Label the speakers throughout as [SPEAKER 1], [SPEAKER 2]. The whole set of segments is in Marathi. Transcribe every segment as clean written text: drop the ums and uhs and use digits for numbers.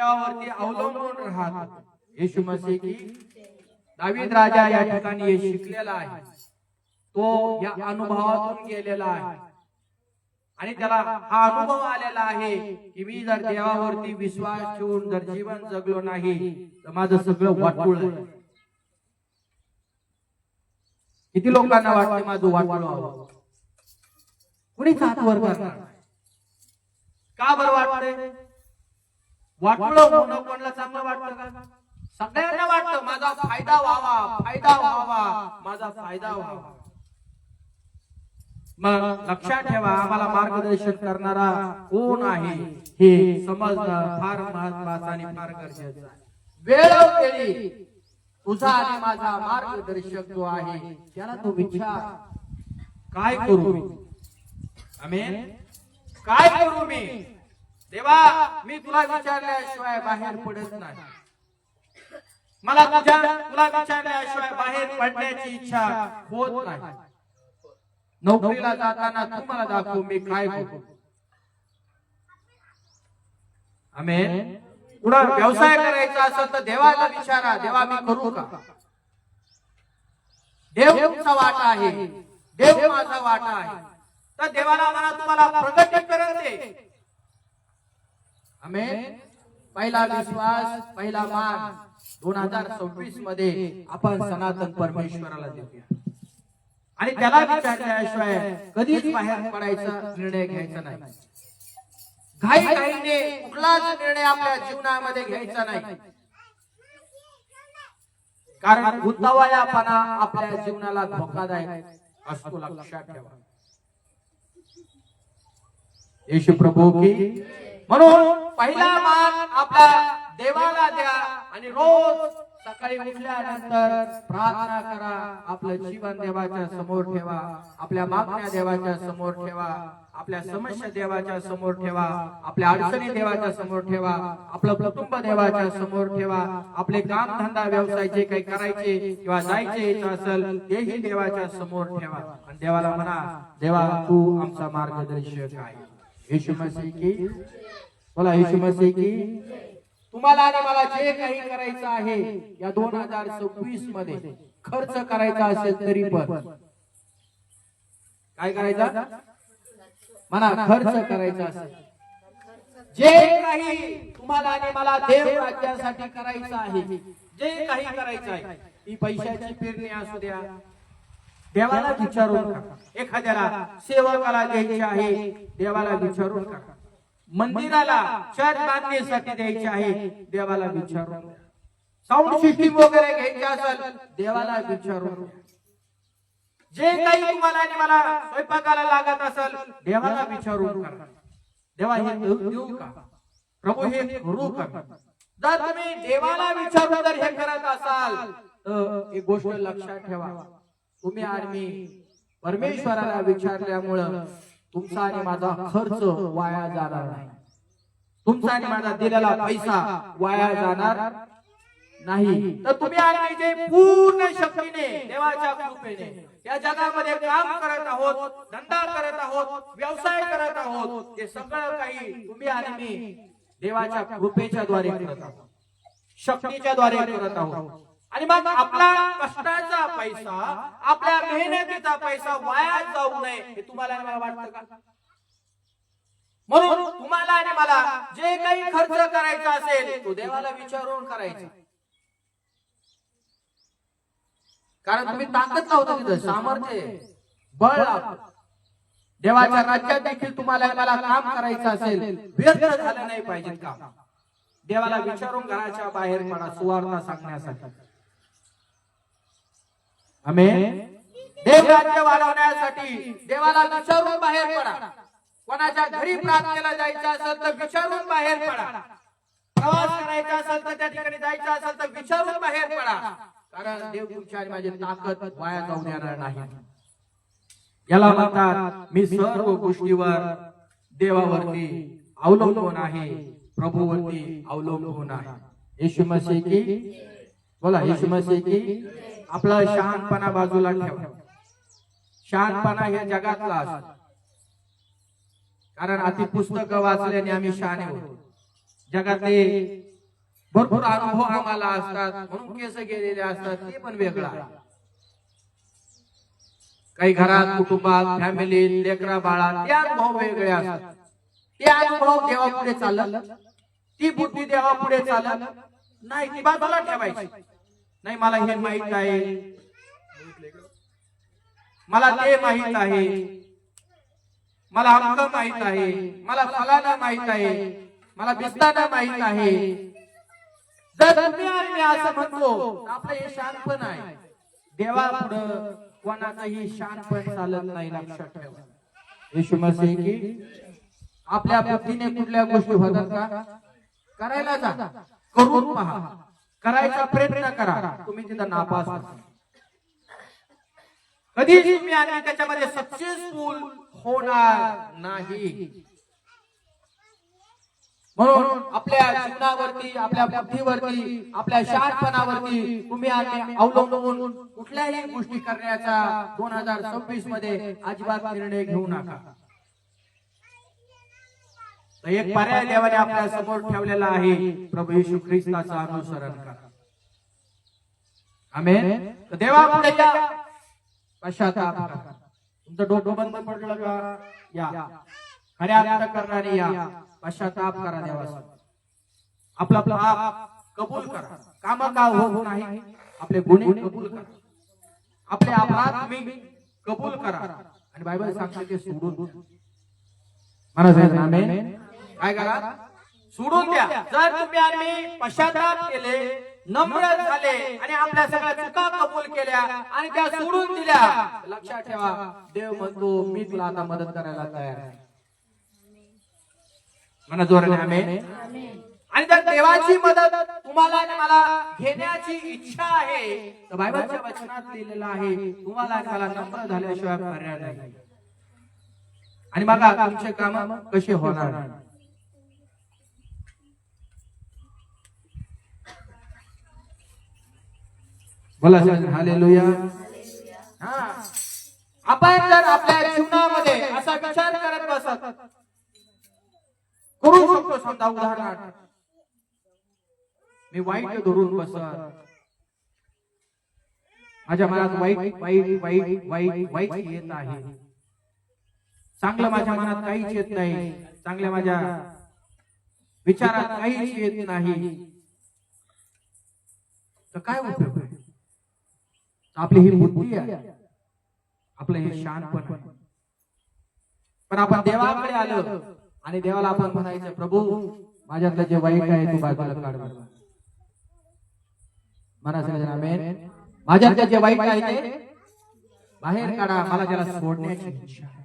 [SPEAKER 1] देवावरती अवलंबून राहतो। येशू मसीह की दावीद राजा या ठिकाणी हे शिकलेला आहे, तो या अनुभवातून गेलेला आहे आणि त्याला हा अनुभव आलेला आहे की मी जर देवावरती विश्वास ठेवून जर जीवन जगलो नाही तर माझं सगळं वाटोळ आहे। किती लोकांना वाटते माझं वाटोळ व्हावं, कुणीच हात वर करणार का बरं वाटतंय? वाटोळ होणं कोणाला चांगलं वाटतं का? सगळ्यांना वाटतं माझा फायदा व्हावा, फायदा व्हावा, माझा फायदा व्हावा। मग लक्षात ठेवा, आम्हाला मार्गदर्शन करणारा कोण आहे हे समजणं फार महत्त्वाचं आणि फार गरजेचं आहे। वेळोवेळी तुझा आणि माझा मार्गदर्शक जो आहे त्याला तो विचार, काय करू मी? आमेन। काय करू मी? देवा, मी तुला विचारल्याशिवाय बाहेर पडत नाही, मला तुला विचारल्याशिवाय बाहेर पडण्याची इच्छा होत नाही। नोकरीला जाताना तू मला दाखव मी काय करू। आमेन। पुढे व्यवसाय करायचा असेल तर देवाला विचारा, देवा मी करू का? देव तुमचा वाटा आहे, देव माझा वाटा आहे, तर देवाला म्हणा तुम्हाला प्रगतीकरण दे। आमेन। पहिला विश्वास, पहिला मान 2026 मध्ये आपण सनातन परमेश्वराला देऊया आणि त्याला विचारल्याशिवाय कधीच बाहेर पडायचा निर्णय घ्यायचा नाही। घाईघाईने कुठलाच निर्णय आपल्या जीवनामध्ये घ्यायचा नाही, कारण उतावळापणा आपल्या जीवनाला धोकादायक असतो, लक्षात ठेवा। येशू प्रभू की म्हणून पहिला मान आपल्या देवाला द्या आणि रोज सकाळी उठल्यानंतर प्रार्थना करा, आपलं जीवन देवाच्या समोर ठेवा, आपल्या मागण्या देवाच्या समोर ठेवा, आपल्या समस्या देवाच्या समोर ठेवा, आपल्या अडचणी देवाच्या समोर ठेवा, आपलं कुटुंब देवाच्या समोर ठेवा, आपले काम धंदा व्यवसाय जे काही करायचे किंवा जायचे असेल तेही देवाच्या समोर ठेवा आणि देवाला म्हणा, देवा तू आमचा मार्गदर्शक आहे। येशू मसीह की बोला, येशू मसीह की। तुम्हाला आणि मला जे काही करायचं आहे या 2026 मध्ये खर्च करायचा असेल तरी पण काय करायचा म्हणा, खर्च करायचा असेल, जे काही तुम्हाला आणि मला देव राज्यासाठी करायचं आहे, जे काही करायचं आहे, ती पैशाची पेरणी असू द्या, देवाला विचारून करा। एखाद्याला सेवकाला द्यायची आहे, देवाला विचारून करा। मंदिराला छत बांधण्यासाठी द्यायचे आहे, देवाला विचारून। साऊंड सिस्टीम वगैरे घ्यायची असेल, देवाला विचारून। जे काही तुम्हाला आणि मला स्वयंपाकाला लागत असेल, देवाला विचारून करा, देवा हे देऊ का? प्रभू हे करू का? जर तुम्ही देवाला विचारून जर हे करत असाल तर एक गोष्ट लक्षात ठेवा, तुम्ही आणि मी परमेश्वराला विचारल्यामुळं तुमचा आणि माझा खर्च वाया जाणार नाही, तुमचा आणि माझा दिलेला पैसा वाया जाणार नाही। तर तुम्ही आणि जे पूर्ण शक्तीने देवाच्या कृपेने या जगामध्ये काम करत आहोत, धंदा करत आहोत, व्यवसाय करत आहोत, ते सगळं काही तुम्ही आणि मी देवाच्या कृपेच्या द्वारे करत आहोत, शक्तीच्या द्वारे करत आहोत। आणि मग आपला कष्टाचा पैसा, आपल्या मेहनतीचा पैसा वाया जाऊ नये हे तुम्हाला आणि मला वाटतं का? म्हणून तुम्हाला आणि मला जे काही खर्च करायचा असेल तो देवाला विचारून करायचा, कारण तुम्ही ताकद लावता तिथं, सामर्थ्य बळ लागतं। देवाच्या राज्यात देखील तुम्हाला मला काम करायचं असेल, व्यर्थ झालं नाही पाहिजे काम, देवाला विचारून घराच्या बाहेर पडा सुवार्ता सांगण्यासाठी। आमेन। देव राज्य वाढवण्यासाठी देवाला विचारून बाहेर पडा। कोणाच्या घरी प्रार्थनेला जायचं असेल तर विचारून बाहेर पडा, प्रवास करायचा असेल तर त्या ठिकाणी जायचं असेल तर विचारून बाहेर पडा, कारण देव तुमच्या आणि माझी ताकद वाया जाऊ देणार नाही। याला म्हणतात मी सर्व गोष्टीवर देवावरती अवलंबून आहे, प्रभूवरती अवलंबून आहे। येशू मसीह की बोला, येशू मसीह की। आपला शहाणपणा बाजूला ठेवा, शहाणपणा हे जगातला असतो, कारण अति पुस्तक वाचल्याने आम्ही शहाणे होतो। जगातले भरपूर अनुभव आम्हाला असतात म्हणून केस गेलेले असतात, ते पण वेगळं आहे. काही घरात, कुटुंबात, फॅमिलीत, लेकरा बाळात ते अनुभव वेगळे असतात. ते अनुभव देवापुढे चालत, ती बुद्धी देवापुढे चालत नाही, ती बाजूला ठेवायची. नाही मला हे माहित आहे, मला ते माहित आहे, मला अमक माहित आहे, मला फलाना माहित आहे, मला बिस्ताना माहित आहे. जर तुम्ही आणि मी असं म्हणतो आपलं हे शानपण आहे. देवापुढं कोणाचंही शानपण चालत नाही, लक्षात ठेवा. येशू मसीह की आपल्या बुद्धीने कुठल्या गोष्टी होतात का? करायला जा, करून पहा, करायचा प्रयत्न करा, तुम्ही तिथं नापास होता. कधीच तुम्ही आणि त्याच्यामध्ये सक्सेसफुल होणार नाही. म्हणून आपल्या जीवनावरती, आपल्या बुद्धीवरती, आपल्या शहाणपणावरती तुम्ही आणि अवलंबून कुठल्याही गोष्टी करण्याचा 2026 मध्ये अजिबात निर्णय घेऊ नका. एक पर्याय देवाने आपल्या समोर ठेवलेला आहे, प्रभू येशू ख्रिस्ताचं अनुसरण करा. आमेन. देवापुढे या, पश्चाताप करा. तुमचं डोकं बंद पडलं का? या खऱ्या अंतःकरणाने या, पश्चाताप करा देवासमोर. आपला पाप कबूल करा. काम का होत नाही, आपले गुन्हे कबूल करा, आपले अपराध तुम्ही कबूल करा. आणि बायबल सांगते ते सोडून आमेन. काय करा? सोडून द्या. जर तुम्ही आणि पश्चाताप केले, नम्र झाले आणि आपल्या सगळ्या चुका कबूल केल्या आणि त्या सोडून दिल्या, लक्षात ठेवा देव म्हणतो मी तुला आता मदत करायला तयार आहे. म्हणा जोराने आमेन. आणि जर देवाची मदत तुम्हाला आणि मला घेण्याची इच्छा आहे तर बायबलच्या वचनात लिहिलेलं आहे तुम्हाला आणि मला नम्र झाल्याशिवाय पर्याय नाही. आणि बघा तुमचे काम कसे होणार. बोला हालेलुया. आपण जर आपल्या जीवनामध्ये असा विचार करत बसत करू शकतो. समजा उदाहरणार्थ मी वाईट धरून बसत, माझ्या मनात वाईट वाईट वाईट वाईट वाईट येत आहे, चांगलं माझ्या मनात काहीच येत नाही, चांगल्या माझ्या विचारात काहीच येत नाही, तर काय उपयोग आहे? आपली ही बुद्धी आहे, आपलं हे शहाणपण आहे. पण आपण देवाकडे आलो आणि देवाला आपण म्हणायचं प्रभू माझ्यातलं जे वाईट आहे तू बाजूला काढ. म्हणा सगळ्यांना आमेन. माझ्यातलं जे वाईट आहे ते बाहेर काढा, मला त्याला सोडण्याची इच्छा आहे.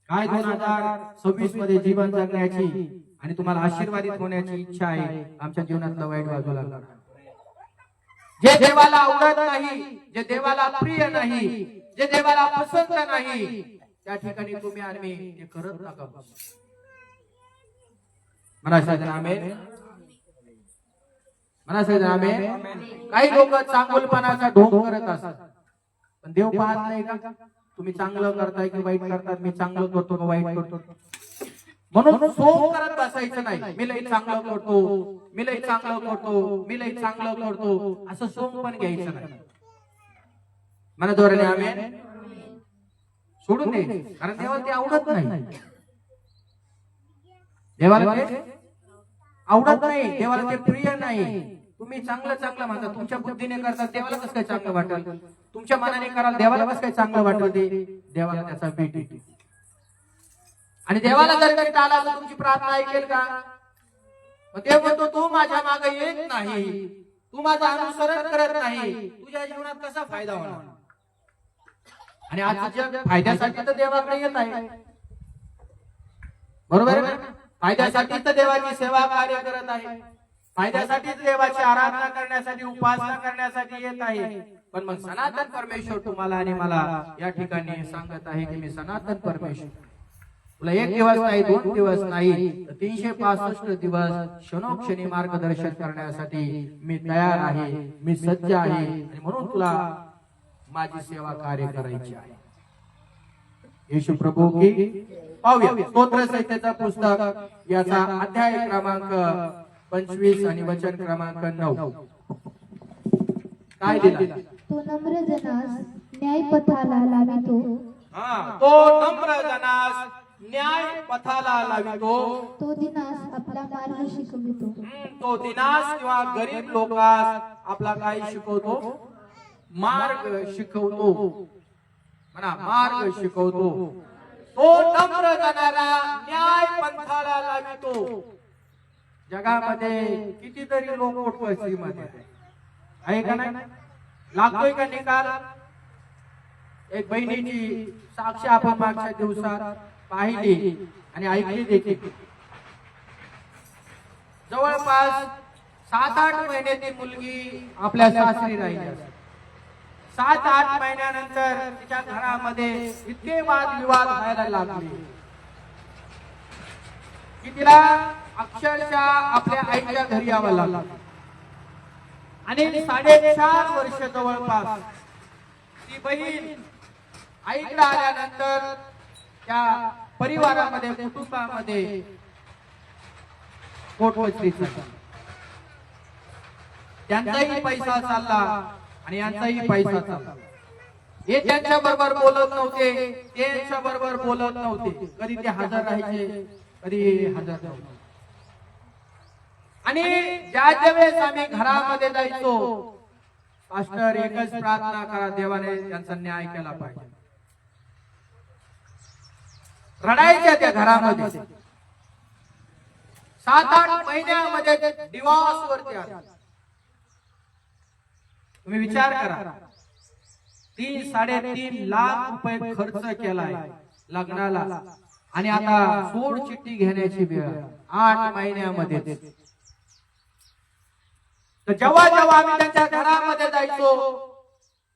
[SPEAKER 1] काय 2026 मध्ये जीवन जगण्याची आणि तुम्हाला आशीर्वादित होण्याची इच्छा आहे. आमच्या जीवनातलं वाईट बाजूला काढा. जे देवाला आवडत नाही, जे देवाला प्रिय नाही, जे देवाला पसंत नाही, त्या ठिकाणी तुम्ही आणि मी हे करत नका. म्हणा सगळ्यांना आमेन. म्हणा सगळ्यांना आमेन. काही लोक चांगुलपणाचा ढोंग करत असतात, पण देव पाहत नाही का तुम्ही चांगलं करताय की वाईट करतात, मी चांगलं करतो का वाईट करतो. म्हणून सोंग करत बसायचं नाही, मी लई चांगलं करतो, मी लई चांगलं करतो, मी लई चांगलं करतो, असं सोंग पण घ्यायचं नाही. म्हणा जोराने आमेन. सोडून दे, कारण देवाला ते आवडत नाही. देवाला ते आवडत नाही, देवाला ते प्रिय नाही. तुम्ही चांगलं चांगलं म्हणता, तुमच्या बुद्धीने करता, देवाला कसं काय चांगलं वाटेल? तुमच्या मनाने कराल, देवाला कसं काय चांगलं वाटेल? ते देवाला त्याचा भीट येते. आणि देवाला जर काही आला तर तुमची प्रार्थना ऐकेल का? देव म्हणतो तू माझ्या मागे येत नाही, तू माझं अनुसरण करत नाही, तुझ्या जीवनात कसा फायदा होणार? आणि आजच्या फायद्यासाठी तर देवाकडे येत आहे, बरोबर आहे ना? फायद्यासाठी तर देवाची सेवा कार्य करत आहे, फायद्यासाठीच देवाची आराधना करण्यासाठी, उपासना करण्यासाठी येत आहे. पण मग सनातन परमेश्वर तुम्हाला आणि मला या ठिकाणी सांगत आहे की मी सनातन परमेश्वर तुला 1 दिवस नाही, 2 दिवस नाही, 365 दिवस क्षणोक्षणी मार्गदर्शन करण्यासाठी मी तयार आहे, मी सज्ज आहे. आणि म्हणून तुला माझी सेवा कार्य करायची आहे. येशू प्रभू की पाहूया स्तोत्र संहितेचं पुस्तक याचा अध्याय क्रमांक 25 आणि वचन क्रमांक 9 काय दिला?
[SPEAKER 2] तो नम्र जनास न्याय पथाला लावितो.
[SPEAKER 1] तो नम्र जनास न्याय पथाला लावितो.
[SPEAKER 2] तो दिनास आपला मार्ग शिकवितो.
[SPEAKER 1] तो दिनास किंवा गरीब लोकांस आपला काय शिकवतो? मार्ग शिकवतो. म्हणा मार्ग शिकवतो. तो नम्र जनाला न्याय पंथाला लावितो. जगामध्ये कितीतरी लोक कोटवस्तीमध्ये आहे का नाही? लागतोय का निकाल? एक बहिणीची साक्ष आपण मागच्या दिवसात पाहिली आणि ऐकली देखील. जवळपास 7-8 महिन्याची मुलगी आपल्या सासरी राहिली. 7-8 महिन्यानंतर तिच्या घरामध्ये इतके वादविवाद व्हायला लागले की तिला अक्षरशः आपल्या आईच्या घरी यावं लागलं. आणि 4.5 वर्ष जवळपास ती बहीण आईकडे आल्यानंतर त्या परिवारामध्ये कुटुंबामध्ये पोटवसली झाली. त्यांचाही पैसा चालला आणि यांचाही पैसा चालला. हे त्यांच्या बरोबर बोलत नव्हते, ते यांच्या बरोबर बोलत नव्हते. कधी ते हजर राहायचे, कधी हजर नव्हते. आणि ज्या वेळेस आम्ही घरामध्ये जायचो, पास्टर एकच प्रार्थना करा, देवाने त्यांचा न्याय केला पाहिजे. रडायच्या त्या घरामध्ये. 7-8 महिन्यामध्ये डिवॉर्स वरती आले. तुम्ही विचार करा, 3-3.5 लाख रुपये खर्च केलाय लग्नाला आणि आता सोड चिठ्ठी घेण्याची वेळ 8 महिन्यामध्ये. तर जेव्हा जेव्हा आम्ही त्यांच्या घरामध्ये जायचो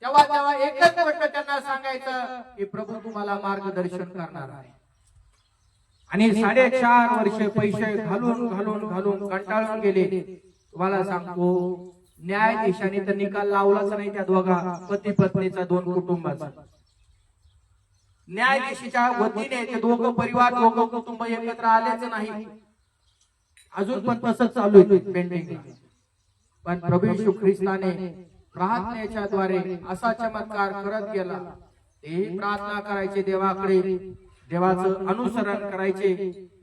[SPEAKER 1] तेव्हा एकच गोष्ट त्यांना सांगायचं की प्रभू तुम्हाला मार्गदर्शन करणार आहे. आणि 4.5 वर्ष पैसे घालून कंटाळून गेले. तुम्हाला सांगतो, न्यायाधीशाने तर निकाल लावलाच नाही त्या दोघा पती पत्नीचा, 2 कुटुंबाचा. न्यायाधीशाच्या वतीने ते दोघं परिवार, दोघं कुटुंब एकत्र आलेच नाही. अजून पण तसंच चालू आहे पेंडिंग. पण प्रभू येशू ख्रिस्ताने प्रार्थनेच्या द्वारे असा चमत्कार करत गेला. ते प्रार्थना करायचे देवाकडे, देवाचं अनुसरण करायचे,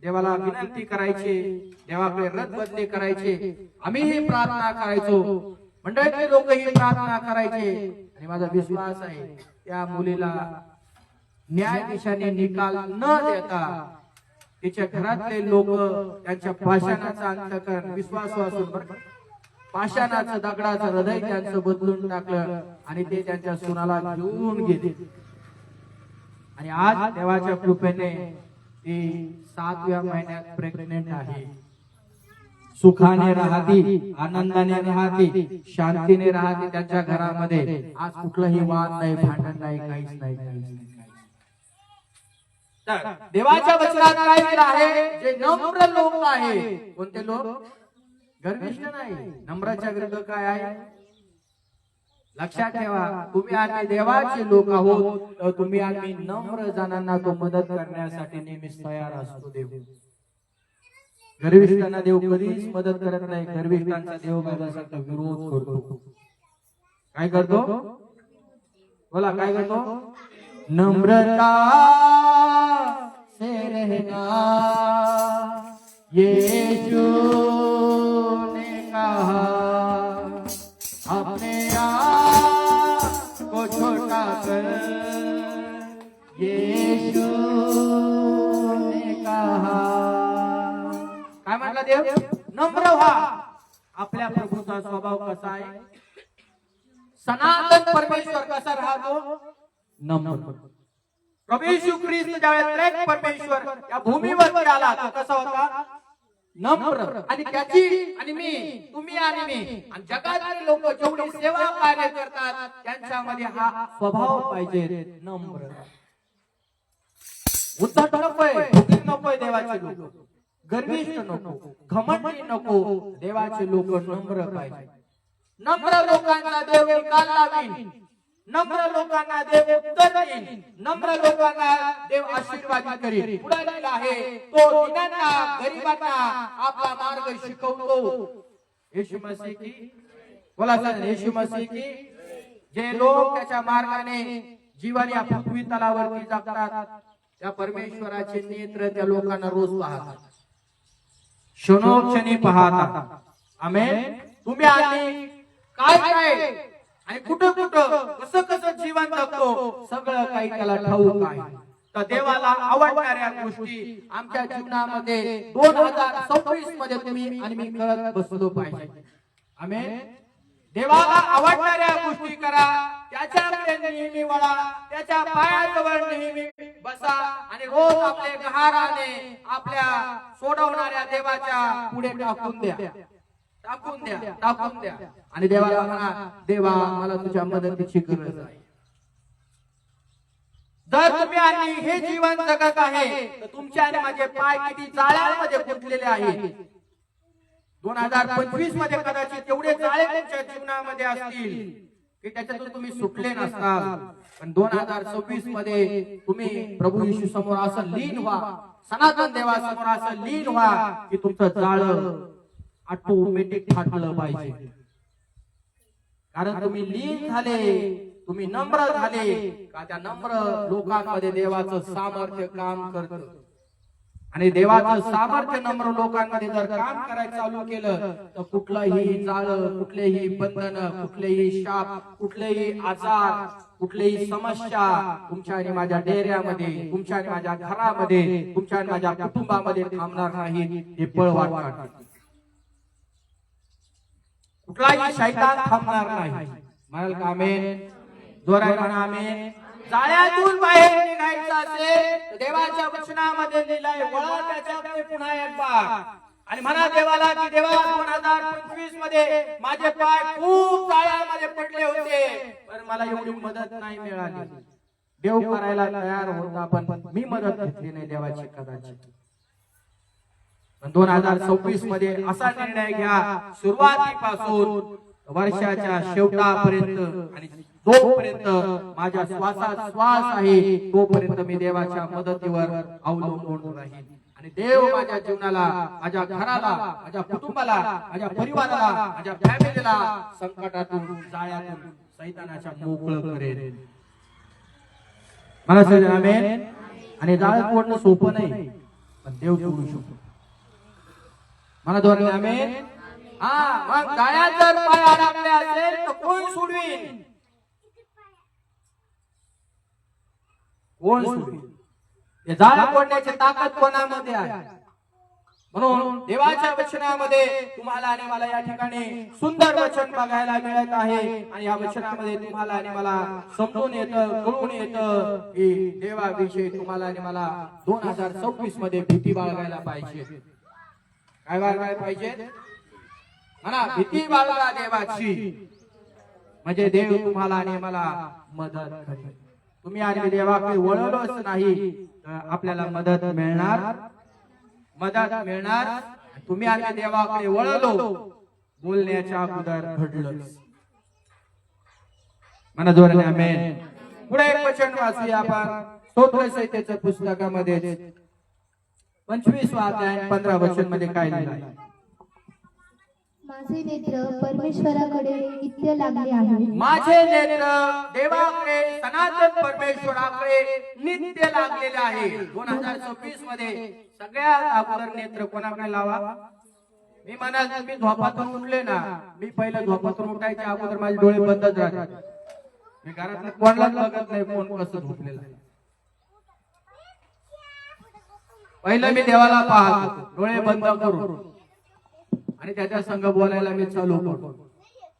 [SPEAKER 1] देवाला विनंती करायचे, देवाकडे रदबदली करायचे. आम्हीही प्रार्थना करायचो, मंडळीचे लोकही प्रार्थना करायचे. आणि माझा विश्वास आहे त्या मुलीला न्यायाधीशाने निकाल न देता तिच्या घरातले लोक त्यांच्या पाषाणाचा अंतःकरण विश्वास वाचून पाषाणाचं दगडाचं हृदय त्यांचं बदलून टाकलं आणि ते त्यांच्या सुनाला घेऊन गेले. आणि आज देवाच्या कृपेने ती 7व्या महिन्यात प्रेग्नेंट आहे. सुखाने राहती, आनंदाने राहती, शांतीने राहती त्यांच्या घरामध्ये. आज कुठलाही वाद नाही, भांडण नाही, काहीच नाही. तर देवाच्या वचनात काय दिलं आहे? जे नम्र लोक आहे, कोणते लोक? गर्विष्ठ नाही. नम्राच्या विरुद्ध काय आहे? लक्षात ठेवा, तुम्ही आम्ही देवाचे लोक आहोत, तर तुम्ही आम्ही नम्र जणांना तो मदत करण्यासाठी नेहमीच तयार असतो. देव गर्विष्ठांना देव कधीच मदत करत नाही. गर्विष्ठांचा देव माझ्यासाठी विरोध करतो. काय करतो? बोला, काय करतो? नम्रता से रहना यीशु ने कहा, अपने आप को छोटा कर यीशु ने कहा. काय म्हटलं देव? नम्र व्हा. आपल्या प्रभूचा स्वभाव कसा आहे? सनातन परमेश्वर कसा राहतो? नम्र. प्रभू येशू ख्रिस्त ज्यावेळेस परमेश्वर या भूमीवरती आला, तो कसा होता? नम्र. आणि त्याची आणि मी, तुम्ही आणि मी आणि जगातील लोक जेवढी सेवा कार्य करतात त्यांच्यामध्ये हा स्वभाव पाहिजे, नम्र. उद्धट नकोय, नकोय देवाचे लोक. गर्विष्ठ नको, घमंडी नको. देवाचे लोक नम्र पाहिजे. नम्र लोकांचा देव निकाल लावीन. नम्र लोकांना देव उत्तर देईल, नम्र लोकांना देव आशीर्वाद करेल. पुढे लिहिलं आहे, तो दीनांना गरिबांना आपला मार्ग शिकवतो. येशू मसीह की बोला सर, येशू मसीह की. जे लोक त्याच्या मार्गाने जीवन या पृथ्वी तलावरती जगतात, त्या परमेश्वराचे नेत्र त्या लोकांना रोज पाहतात, क्षणोक्षणी पाहतात. आमेन. तुम्ही आणि काय काय आणि कुठं कुठं कसं कसं जीवन जगतो सगळं काही त्याला ठाऊक आहे. तर देवाला आवडणाऱ्या गोष्टी आमच्या जीवनामध्ये 2026 मध्ये तुम्ही आणि मी करत बसलो पाहिजे. आमेन. देवाला आवडणाऱ्या गोष्टी करा, त्याच्याकडे नेहमी वळा, त्याच्या पायाजवळ नेहमी बसा आणि रोज आपले गहाराने आपल्या सोडवणाऱ्या देवाच्या पुढे टाकून द्या, टाकून द्या, टाकून द्या. आणि देवाला म्हणा, देवा मला तुझ्या मदतीची गरज आहे. जर तुम्ही आणि हे जीवन जगत आहे तर तुमचे आणि माझे पाय किती जाळ्यामध्ये गुंतलेले आहेत. 2025 मध्ये कदाचित तेवढे जाळे तुमच्या जीवनामध्ये असतील की त्याच्यातून तुम्ही सुटले नसताल. पण 2026 मध्ये तुम्ही प्रभू येशू समोर असं लीन व्हा, सनातन देवासमोर असं लीन व्हा की तुमचं जाळं ऑटोमॅटिक फाटलं पाहिजे. कारण तुम्ही लीन झाले, तुम्ही नम्र झाले का त्या नम्र लोकांमध्ये देवाचं सामर्थ्य काम करतं. आणि देवाचं सामर्थ्य नम्र लोकांमध्ये जर काम करायचं चालू केलं तर कुठलंही जाळं, कुठलेही बंधन, कुठलेही शाप, कुठलेही आजार, कुठलीही समस्या तुमच्या आणि माझ्या डेऱ्यामध्ये, तुमच्या आणि माझ्या घरामध्ये, तुमच्या आणि माझ्या कुटुंबामध्ये थांबणार नाही. हे पळवाट काढते. कुठलाही शैतान थांबणार नाही. म्हणाल का आमेन? जोराने म्हणा आमेन. जाळ्यातून बाहेर निघायचं असेल तर देवाच्या वचनामध्ये लिहिलंय, वळा त्याच्याकडे पुन्हा एकदा आणि म्हणा देवाला की देवा 2025 मध्ये माझे पाय खूप जाळ्यामध्ये पडले होते पण मला एवढी मदत नाही मिळाली. देव करायला तयार होता पण मी मदत घेतली नाही देवाची कदाचित. पण 2026 मध्ये असा निर्णय घ्या, सुरुवातीपासून वर्षाच्या शेवटापर्यंत आणि जोपर्यंत माझ्या श्वासात श्वास आहे तोपर्यंत मी देवाच्या मदतीवर अवलंबून राहील. आणि देव माझ्या जीवनाला, माझ्या घराला, माझ्या कुटुंबाला, माझ्या परिवाराला, माझ्या फॅमिलीला संकटातून, जाळ्यातून, शैतानाच्या मोकळं करेल. मला सांगा आमेन. आणि जाळ तोडणं सोपं नाही पण देव तोडू शकतो. मला दोन आमेन. हा, मग जाळ्यात जर पाय अडकले असेल तर कोण सोडवीन? कोण सोडवीन? हे जाळ तोडण्याची ताकद कोणामध्ये आहे? म्हणून देवाच्या वचनामध्ये तुम्हाला आणि मला या ठिकाणी सुंदर वचन बघायला मिळत आहे. आणि या वचनामध्ये तुम्हाला आणि मला समजून येतं, कळून येतं की देवाविषयी तुम्हाला आणि मला 2026 मध्ये भीती बाळगायला पाहिजे. काय बाळगायला पाहिजे? म्हणा, भीती बाळगा देवाची, म्हणजे देव तुम्हाला आणि मला मदत करेल. तुम्ही आणि देवाकडे वळलोच नाही तर आपल्याला मदत मिळणार, मदत मिळणार. तुम्ही आणि देवाकडे वळलो, बोलण्याच्या अगोदर घडलं. म्हणा जोराने आमेन. पुढे एक वचन वाचूया आपण स्तोत्र संहितेच्या पुस्तकामध्ये 25 अध्याय 15 वचन मध्ये काय लिहिलं आहे?
[SPEAKER 2] माझे नेत्र परमेश्वराकडे नित्य लागले आहे.
[SPEAKER 1] माझे नेत्र देवाकडे, सनातन परमेश्वराकडे नित्य लागलेले आहे. 2026 मध्ये सगळ्यात अगोदर नेत्र कोणाकडे लावा? मी म्हणाल मी झोपातून उठले ना, मी पहिलं झोपातून उठायच्या अगोदर माझे डोळे बंदच राहतात. मी घरात कोणालाच बघत नाही कोण कसं झोपलेलं आहे. पहिलं मी देवाला पाहतो, डोळे बंद करून, आणि त्याच्या संग बोलायला मी चालू करतो.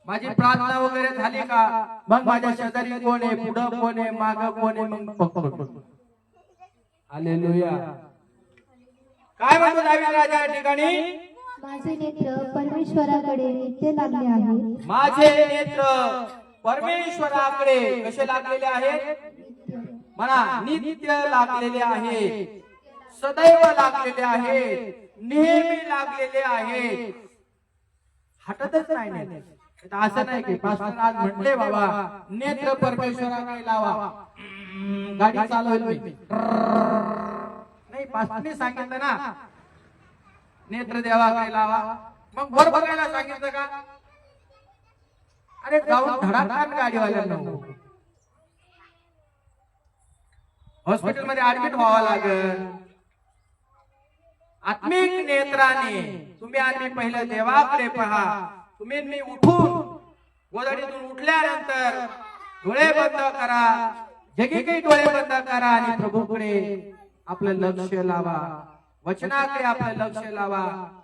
[SPEAKER 1] माझी प्रार्थना वगैरे झाली का मग माझ्या शेजारी कोण आहे, पुढं कोण आहे, मागं कोण आहे मग बघतो. हालेलुया. काय म्हणतो दावीद राजा या ठिकाणी?
[SPEAKER 2] माझे नेत्र परमेश्वराकडे नित्य लागले आहे.
[SPEAKER 1] माझे नेत्र परमेश्वराकडे कसे लागलेले आहेत? म्हणा, नित्य लागलेले आहे, सदैव लागलेले आहे, नेहमी लागलेले आहे. हटतच नाही. तर असं नाही की पास्टर आज म्हटले बाबा नेत्र परमेश्वराकडे लावा, गाडी चालवेल मी. नाही, पास्टरने सांगितलं ना नेत्र देवाकडे लावा, मग वर बघायला सांगितलं का? अरे जाऊन धडाकान गाडीवाल्यांना हॉस्पिटल मध्ये ऍडमिट व्हावं लागेल. आत्मिक नेत्राने तुम्ही आणि पहिलं देवाकडे पहा. तुम्ही मी उठून गोधडीतून उठल्यानंतर डोळे बंद करा, जगी काही डोळे बंद करा आणि प्रभूकडे आपलं लक्ष लावा, वचनाकडे आपलं लक्ष लावा.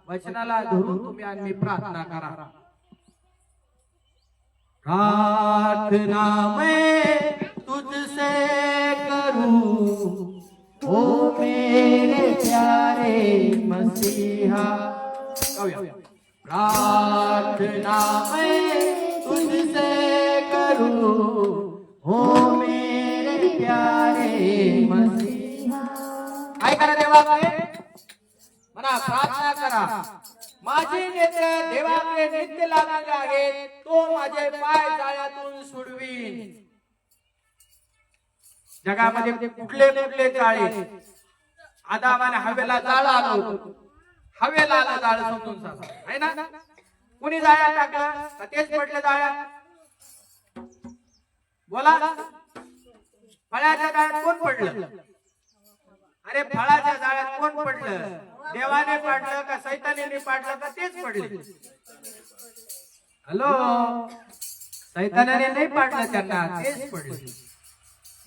[SPEAKER 1] वचनाला धरून तुम्ही आणि प्रार्थना करा. प्रार्थना मैं तुझसे करूं ओ मेरे प्यारे मसीहा. प्रार्थना मैं तुझसे करूं ओ मेरे प्यारे मसीहा. काय करा देवाकडे म्हणा, प्रार्थना करा. माझे नेत्र देवाकडे नित्य लागलेले आहेत, तो माझे पाय जाळ्यातून सोडवीन. जगामध्ये कुठले कुठले जाळे? आदामाने हवेला जाळ आलं होतं, हवेला आलं जाळ समजून सांगा, आहे ना? कुणी जाळ्यात टाकलं का तेच पडले जाळ्यात? बोला, फळाच्या जाळ्यात कोण पडलं? अरे फळाच्या जाळ्यात कोण पडलं? देवाने पाडलं का सैतानाने पाडलं का तेच पडले? हॅलो, सैतानाने नाही पाडलं त्यांना, तेच पडले.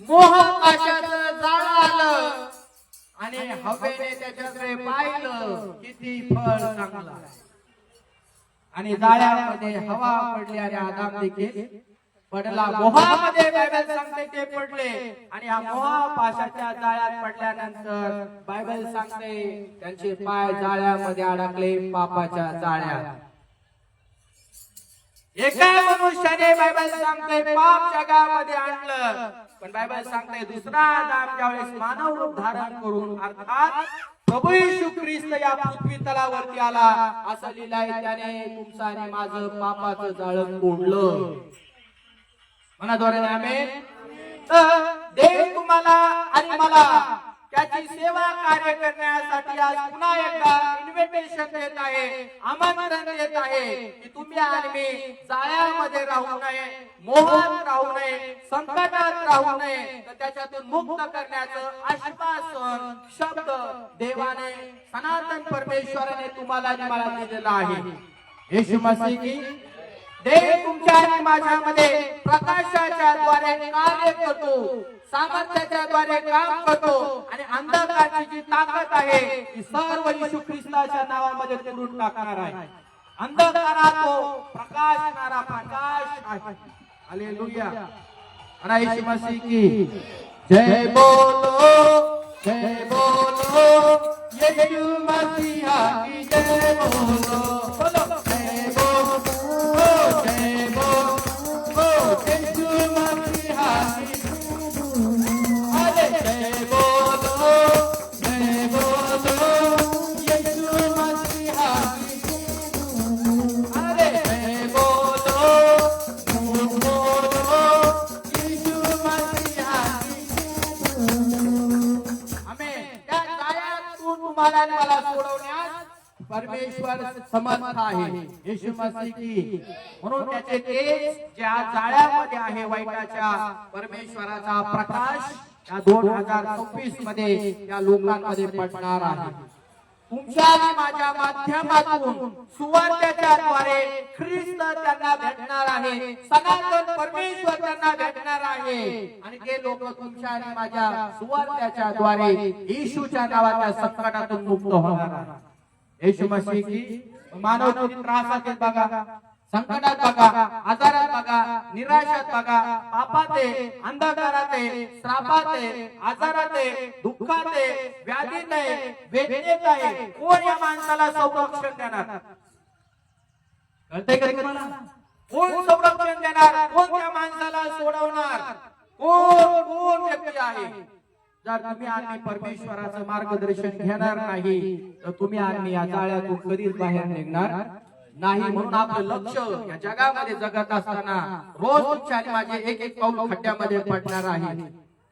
[SPEAKER 1] मोह पाशाचं जाळ आलं आणि हवेने त्याच्याकडे पाहिलं, किती फळ चांगलं. आणि जाळ्यामध्ये हवा पडली आणि आदाम देखील पडला. मोहामध्ये बायबल सांगते ते पडले आणि या मोहा पाशाच्या जाळ्यात पडल्यानंतर बायबल सांगते त्यांचे पाय जाळ्यामध्ये अडकले, पापाच्या जाळ्यात. एका मनुष्याने बायबल सांगते पाप जगामध्ये आणलं, पण बायबल सांगते दुसरा आदाम ज्यावेळेस मानव रूप धारण करून अर्थात प्रभू येशू ख्रिस्त या पृथ्वी तलावरती आला, असं लिहिलंय त्याने तुमचं आणि माझं पापाचं जाळं तोडलं. मनाद्वारे आमेन. तर देव तुम्हाला आणि मला त्याची सेवा कार्य करण्यासाठी आज पुन्हा एकदा इन्व्हिटेशन देत आहे, आमंत्रण देत आहे की तुम्ही आणि मी जाळ्यामध्ये राहू नये, मोहात राहू नये, संकटात राहू नये, तर त्याच्यातून मुक्त करण्याचं आश्वासन शब्द देवाने, सनातन परमेश्वराने तुम्हाला आणि मला दिलेला आहे. येशू मसीह की देव तुमच्या आणि माझ्यामध्ये प्रकाशाच्या द्वारे कार्य करतो, सामर्थ्याच्या द्वारे काम करतो आणि अंधकाराची जी ताकद आहे ती सर्व येशू ख्रिस्ताच्या नावामध्ये तोडून टाकणार आहे. अंधकारात तो प्रकाशणारा प्रकाश आहे. हालेलुया. आणि येशू मसीह की जय बोलो, जय बोलो, येशू मसीहा की जय बोलो. बोलो जय बोलो, जय बोलो, येशू मसीहा की जय बोलो, जय बोलो, येशू मसीहा की अरे जय बोलो, बोलो, येशू मसीहा की. आमेन. त्या जाळ्यातून तुम्हाला आणि मला सोडवण्यास परमेश्वर समर्थ आहे. येशू मसीह की. म्हणून त्याचे तेज ज्या जाळ्यामध्ये आहे वाईटाच्या, परमेश्वराचा प्रकाश या 2026 मध्ये या लोकांमध्ये पडणार आहे. तुमच्या आणि माझ्या माध्यमातून सुवार्त्याच्या द्वारे ख्रिस्त त्यांना भेटणार आहे, सनातन परमेश्वर त्यांना भेटणार आहे आणि ते लोक तुमच्या आणि माझ्या सुवार्त्याच्या द्वारे येशूच्या नावाच्या संकटातून मुक्त होणार आहेत. येशू मसीह की. मानव त्रासात आहेत बघा, संकटात बघा, आजारात बघा, निराशात बघा, पापात आहे, अंधकारात आहे, श्रापात आहे, आजारात आहे, दुःखात आहे, व्याधीत आहे, वेदनेत आहे. कोण या माणसाला संरक्षण देणार? कळतंय का तुम्हाला? कोण संरक्षण देणार? कोण त्या माणसाला सोडवणार? कोण व्यक्ती आहे? जर तुम्ही आणि परमेश्वराचं मार्गदर्शन घेणार नाही तर तुम्ही आणि या जाळ्यातून कधीच बाहेर निघणार नाही. म्हणून आपलं लक्ष या जगामध्ये जगत असताना रोज तुमच्या आणि माझे एक एक पाऊल खड्ड्यामध्ये पडणार आहे.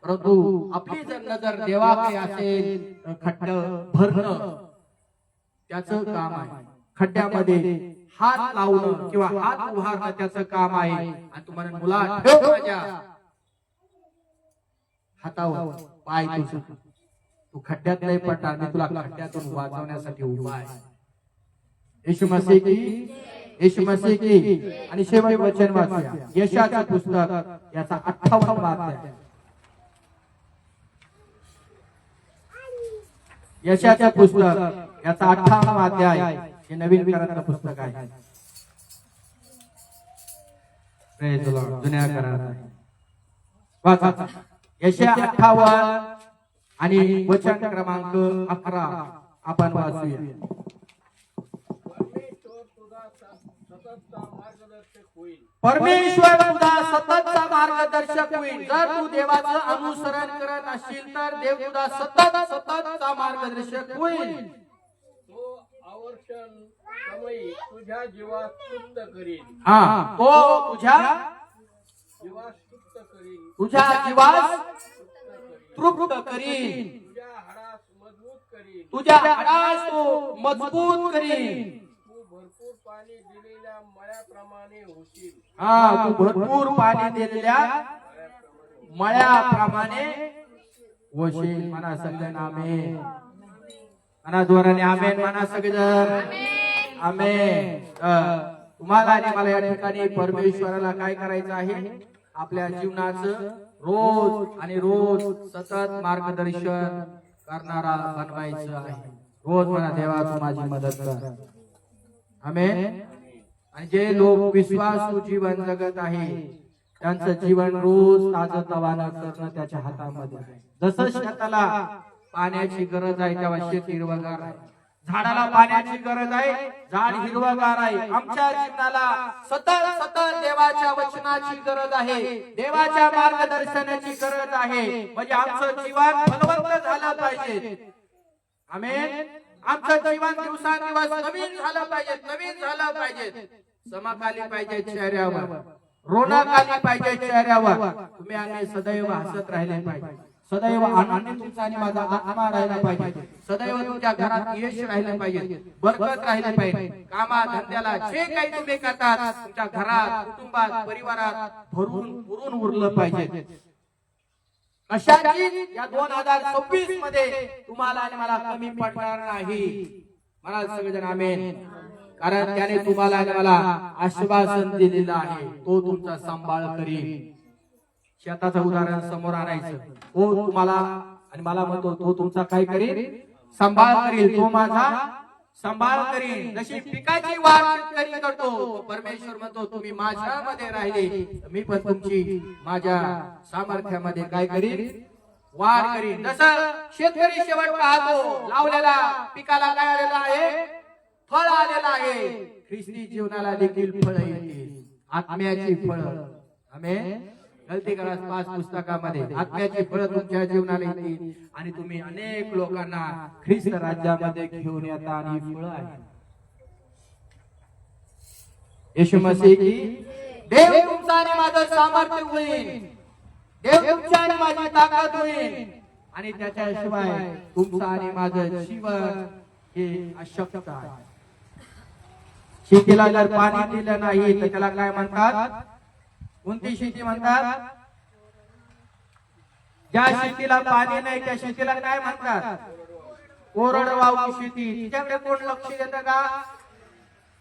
[SPEAKER 1] परंतु आपली जर नजर देवाकडे असेल तर खड्डं भरणं त्याचं काम आहे. खड्ड्यामध्ये हात लावणं किंवा हात उभारणं त्याचं काम आहे. आणि तुम्हाला मुला ठेव माझ्या हातावर पाय तुझं, तू खड्ड्यात नाही पडणार, मी तुला खड्ड्यातून वाचवण्यासाठी उभा आहे. येशू मसीह की, येशू मसीह की. आणि शेवट वचन वाचूया यशाचं पुस्तक याचा 58वा अध्याय. यशाचं पुस्तक याचा 58वा अध्याय हे नवीन कराराचं पुस्तक आहे. Praise the Lord. जुन्या करारात वाचा यशा 58 आणि वचन क्रमांक 11 आपण वाचूया. परमेश्वर तुझा सततचा मार्गदर्शक होईल. जर तू देवाचं अनुसरण करत असशील तर देव तुझा सततचा मार्गदर्शक होईल.
[SPEAKER 3] तो आवर्षण समयी तुझ्या जीवास तृप्त करील.
[SPEAKER 1] तो तुझ्या
[SPEAKER 3] जीवास तृप्त करील.
[SPEAKER 1] तुझ्या जीवास तृप्त करील.
[SPEAKER 3] तुझ्या हाडास मजबूत करील.
[SPEAKER 1] तुझ्या हाडास तो मजबूत करील.
[SPEAKER 3] तू भरपूर पाणी दिलेल्या मळ्याप्रमाणे होशील.
[SPEAKER 1] तू भरपूर पाणी दिलेल्या मळ्याप्रमाणे होशील. म्हणा सगळं आमेन. म्हणा जोराने आमेन. म्हणा सगळेजण आमेन. तुम्हाला आणि मला या ठिकाणी परमेश्वराला काय करायचं आहे? आपल्या जीवनाचं रोज आणि रोज सतत मार्गदर्शन करणारा बनवायचं आहे. रोज म्हणा देवा तू माझी मदत कर. आमेन. आणि जे लोक विश्वासू जीवन जगत आहे त्यांचं जीवन रोज ताजतवानं करणं त्याच्या हातामध्ये आहे. जसं शेताला पाण्याची गरज आहे तेव्हा शेत हिरवगार आहे. झाडाला पाण्याची गरज आहे, झाड हिरवगार आहे. आमच्या जीवनाला सतत सतत देवाच्या वचनाची गरज आहे, देवाच्या मार्गदर्शनाची गरज आहे. म्हणजे आमचं जीवन फलवंत झालं पाहिजे. आमेन. आमचं जीवन दिवसांदिवस नवीन झालं पाहिजे, नवीन झालं पाहिजे. चमक आली पाहिजे चेहऱ्यावर, रोनक आली पाहिजे चेहऱ्यावर. तुम्ही आम्ही सदैव हसत राहिले पाहिजे, सदैव आनंदी तुमचा आणि माझा आत्मा राहिला पाहिजे, सदैव तुमच्या घरात यश राहिले पाहिजे, बरकत राहिले पाहिजे. कामा धंद्याला जे काही तुम्ही करतात तुमच्या घरात, कुटुंबात, परिवारात भरून पुरून उरलं पाहिजे. कशाची या 2026 मध्ये तुम्हाला आणि मला कमी पडणार नाही. मला सगळेजण आमेन. कारण त्याने तुम्हाला आणि मला आश्वासन दिलेलं आहे, तो तुमचा सांभाळ करील. शेताचं उदाहरण समोर आणायचं. तो तुम्हाला आणि मला म्हणतो तो तुमचा काय करील? सांभाळ करील. तो माझा सांभाळ करील. जशी पिकाची वाढ शेतकरी करतो, परमेश्वर म्हणतो तुम्ही माझ्यामध्ये राहिले मी पण तुमची माझ्या सामर्थ्यामध्ये काय करील? वाढ करील. जसं शेतकरी शेवट पाहतो लावलेला पिकाला काय आलेला आहे? फळ आलेला आहे. ख्रिस्ती जीवनाला देखील फळ येतील, आत्म्याची फळ. आमेन. गलती करा 5 पुस्तकामध्ये आत्म्याची फळ तुमच्या जीवनाला येतील आणि तुम्ही अनेक लोकांना ख्रिस्त राज्यामध्ये घेऊन येता आणि फळ आहे. येशू मसीह की. देव तुमचा आणि माझं सामर्थ्य होईल, देव तुमच्या आणि माझी ताकद होईल. आणि त्याच्याशिवाय तुमचं आणि माझं जीवन हे अशक्य आहे. शेतीला जर पाणी दिलं नाही तर त्याला काय म्हणतात? कोणती शेती म्हणतात? ज्या शेतीला पाणी नाही त्या शेतीला काय म्हणतात? कोरडवाहू शेती. तिच्याकडे कोण लक्ष देतं का?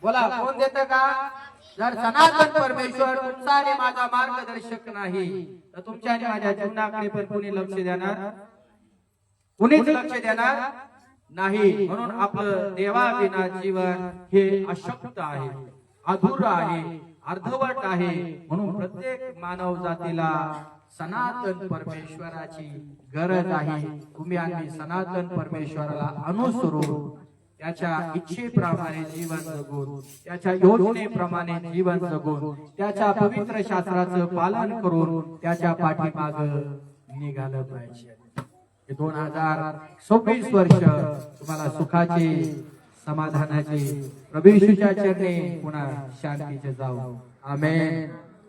[SPEAKER 1] बोला, कोण देतं का? जर सनातन परमेश्वर तुमचा आणि माझा मार्गदर्शक नाही तर तुमच्या आणि माझ्या जीवनाकडे पण कोणी लक्ष देणार? कुणीच लक्ष देणार नाही. म्हणून आपलं देवाविना जीवन हे अशक्य आहे, अधूर आहे, अर्धवट आहे. म्हणून प्रत्येक मानव जातीला सनातन परमेश्वराची गरज आहे. तुम्ही आम्ही सनातन परमेश्वराला अनुसरून त्याच्या इच्छेप्रमाणे जीवन जगून, त्याच्या योजनेप्रमाणे जीवन जगून, त्याच्या पवित्र शास्त्राचं पालन करून त्याच्या पाठीमाग निघालं पाहिजे. 2026 वर्ष तुम्हाला सुखाचे, समाधानाचे प्रभू येशूच्या चरणी पुन्हा शांतीचे जाऊ. आमेन.